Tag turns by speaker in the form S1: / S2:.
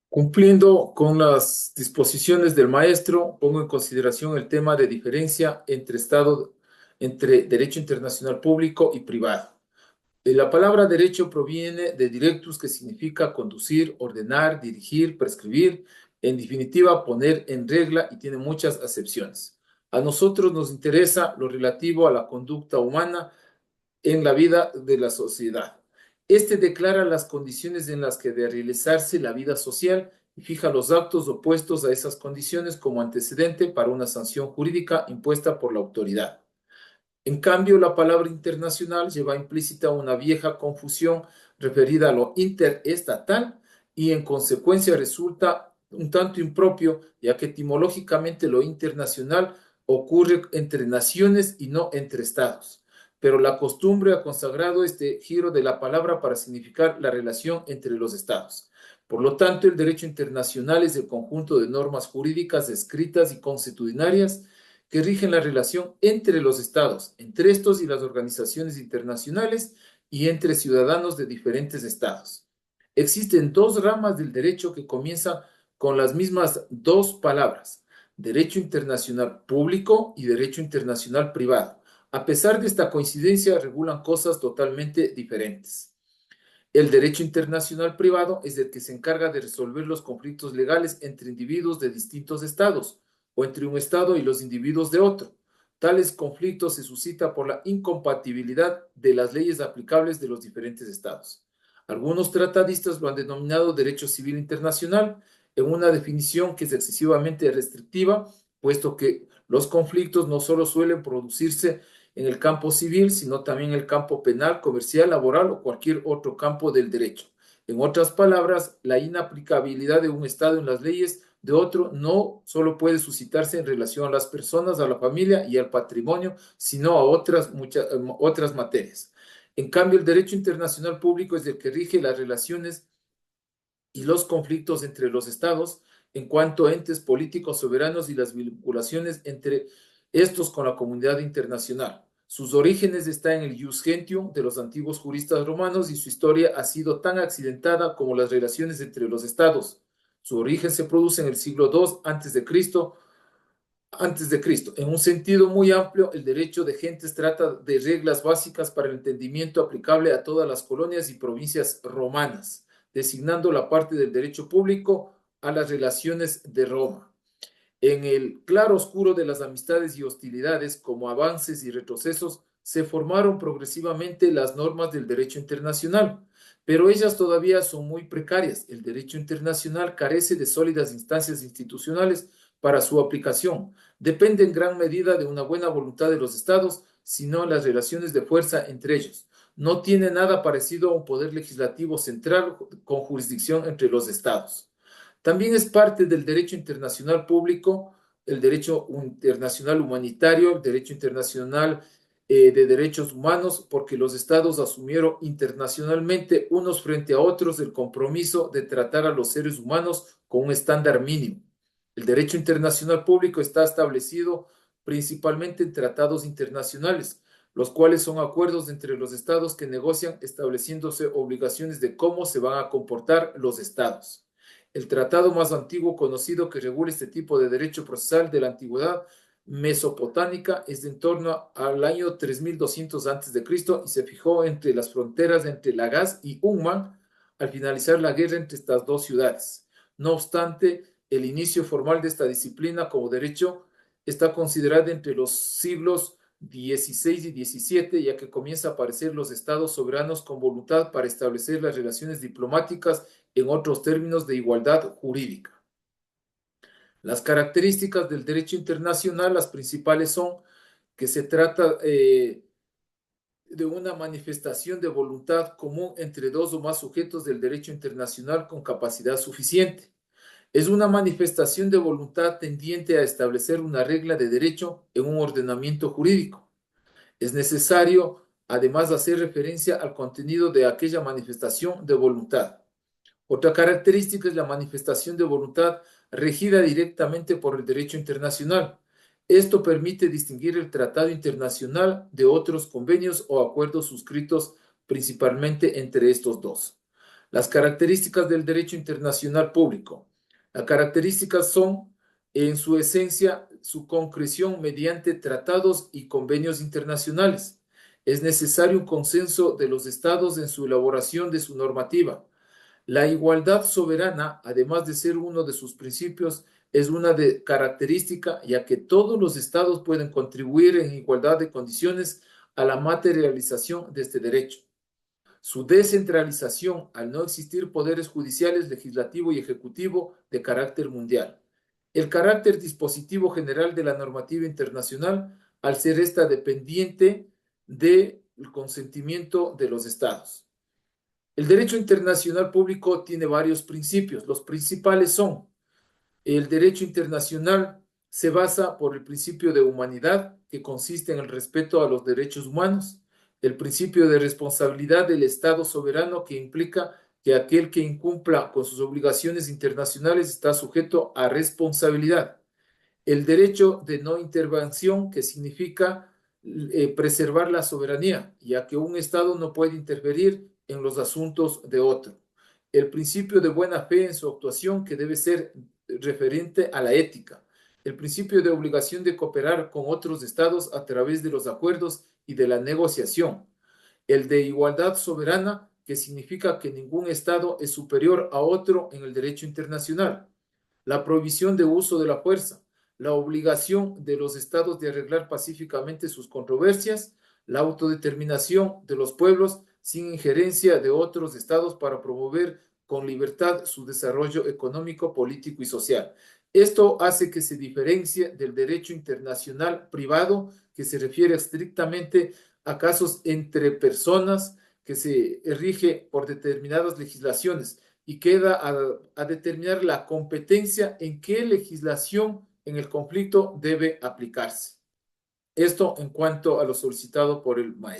S1: Cumpliendo con las disposiciones del maestro, pongo en consideración el tema de diferencia entre derecho internacional público y privado. La palabra derecho proviene de directus, que significa conducir, ordenar, dirigir, prescribir, en definitiva, poner en regla, y tiene muchas acepciones. A nosotros nos interesa lo relativo a la conducta humana en la vida de la sociedad. Este declara las condiciones en las que debe realizarse la vida social y fija los actos opuestos a esas condiciones como antecedente para una sanción jurídica impuesta por la autoridad. En cambio, la palabra internacional lleva implícita una vieja confusión referida a lo interestatal y en consecuencia resulta un tanto impropio, ya que etimológicamente lo internacional ocurre entre naciones y no entre estados. Pero la costumbre ha consagrado este giro de la palabra para significar la relación entre los estados. Por lo tanto, el derecho internacional es el conjunto de normas jurídicas escritas y consuetudinarias que rigen la relación entre los estados, entre estos y las organizaciones internacionales y entre ciudadanos de diferentes estados. Existen dos ramas del derecho que comienzan con las mismas dos palabras: derecho internacional público y derecho internacional privado. A pesar de esta coincidencia, regulan cosas totalmente diferentes. El derecho internacional privado es el que se encarga de resolver los conflictos legales entre individuos de distintos estados o entre un estado y los individuos de otro. Tales conflictos se suscitan por la incompatibilidad de las leyes aplicables de los diferentes estados. Algunos tratadistas lo han denominado derecho civil internacional, en una definición que es excesivamente restrictiva, puesto que los conflictos no solo suelen producirse en el campo civil, sino también en el campo penal, comercial, laboral o cualquier otro campo del derecho. En otras palabras, la inaplicabilidad de un Estado en las leyes de otro no solo puede suscitarse en relación a las personas, a la familia y al patrimonio, sino a otras materias. En cambio, el derecho internacional público es el que rige las relaciones y los conflictos entre los estados en cuanto a entes políticos soberanos y las vinculaciones entre estos con la comunidad internacional. Sus orígenes están en el ius gentium de los antiguos juristas romanos y su historia ha sido tan accidentada como las relaciones entre los estados. Su origen se produce en el siglo II antes de Cristo. En un sentido muy amplio, el derecho de gentes trata de reglas básicas para el entendimiento aplicable a todas las colonias y provincias romanas, designando la parte del derecho público a las relaciones de Roma. En el claro oscuro de las amistades y hostilidades, como avances y retrocesos, se formaron progresivamente las normas del derecho internacional, pero ellas todavía son muy precarias. El derecho internacional carece de sólidas instancias institucionales para su aplicación. Depende en gran medida de una buena voluntad de los estados, sino las relaciones de fuerza entre ellos. No tiene nada parecido a un poder legislativo central con jurisdicción entre los estados. También es parte del derecho internacional público, el derecho internacional humanitario, el derecho internacional de derechos humanos, porque los estados asumieron internacionalmente unos frente a otros el compromiso de tratar a los seres humanos con un estándar mínimo. El derecho internacional público está establecido principalmente en tratados internacionales, los cuales son acuerdos entre los estados que negocian estableciéndose obligaciones de cómo se van a comportar los estados. El tratado más antiguo conocido que regula este tipo de derecho procesal de la antigüedad mesopotámica es de en torno al año 3200 a.C. y se fijó entre las fronteras entre Lagash y Umman al finalizar la guerra entre estas dos ciudades. No obstante, el inicio formal de esta disciplina como derecho está considerada entre los siglos XVI y XVII, ya que comienza a aparecer los estados soberanos con voluntad para establecer las relaciones diplomáticas en otros términos de igualdad jurídica. Las características del derecho internacional, las principales son que se trata de una manifestación de voluntad común entre dos o más sujetos del derecho internacional con capacidad suficiente. Es una manifestación de voluntad tendiente a establecer una regla de derecho en un ordenamiento jurídico. Es necesario, además, hacer referencia al contenido de aquella manifestación de voluntad. Otra característica es la manifestación de voluntad regida directamente por el derecho internacional. Esto permite distinguir el tratado internacional de otros convenios o acuerdos suscritos principalmente entre estos dos. Las características del derecho internacional público. Las características son, en su esencia, su concreción mediante tratados y convenios internacionales. Es necesario un consenso de los estados en su elaboración de su normativa. La igualdad soberana, además de ser uno de sus principios, es una característica, ya que todos los estados pueden contribuir en igualdad de condiciones a la materialización de este derecho. Su descentralización, al no existir poderes judiciales, legislativo y ejecutivo de carácter mundial. El carácter dispositivo general de la normativa internacional, al ser esta dependiente del consentimiento de los estados. El derecho internacional público tiene varios principios. Los principales son: el derecho internacional se basa por el principio de humanidad, que consiste en el respeto a los derechos humanos; el principio de responsabilidad del Estado soberano, que implica que aquel que incumpla con sus obligaciones internacionales está sujeto a responsabilidad; el derecho de no intervención, que significa preservar la soberanía, ya que un Estado no puede interferir en los asuntos de otro; el principio de buena fe en su actuación, que debe ser referente a la ética; el principio de obligación de cooperar con otros Estados a través de los acuerdos y de la negociación; el de igualdad soberana, que significa que ningún Estado es superior a otro en el derecho internacional; la prohibición de uso de la fuerza; la obligación de los estados de arreglar pacíficamente sus controversias; la autodeterminación de los pueblos sin injerencia de otros estados para promover con libertad su desarrollo económico, político y social. Esto hace que se diferencie del derecho internacional privado, que se refiere estrictamente a casos entre personas, que se rige por determinadas legislaciones y queda a determinar la competencia en qué legislación en el conflicto debe aplicarse. Esto en cuanto a lo solicitado por el maestro.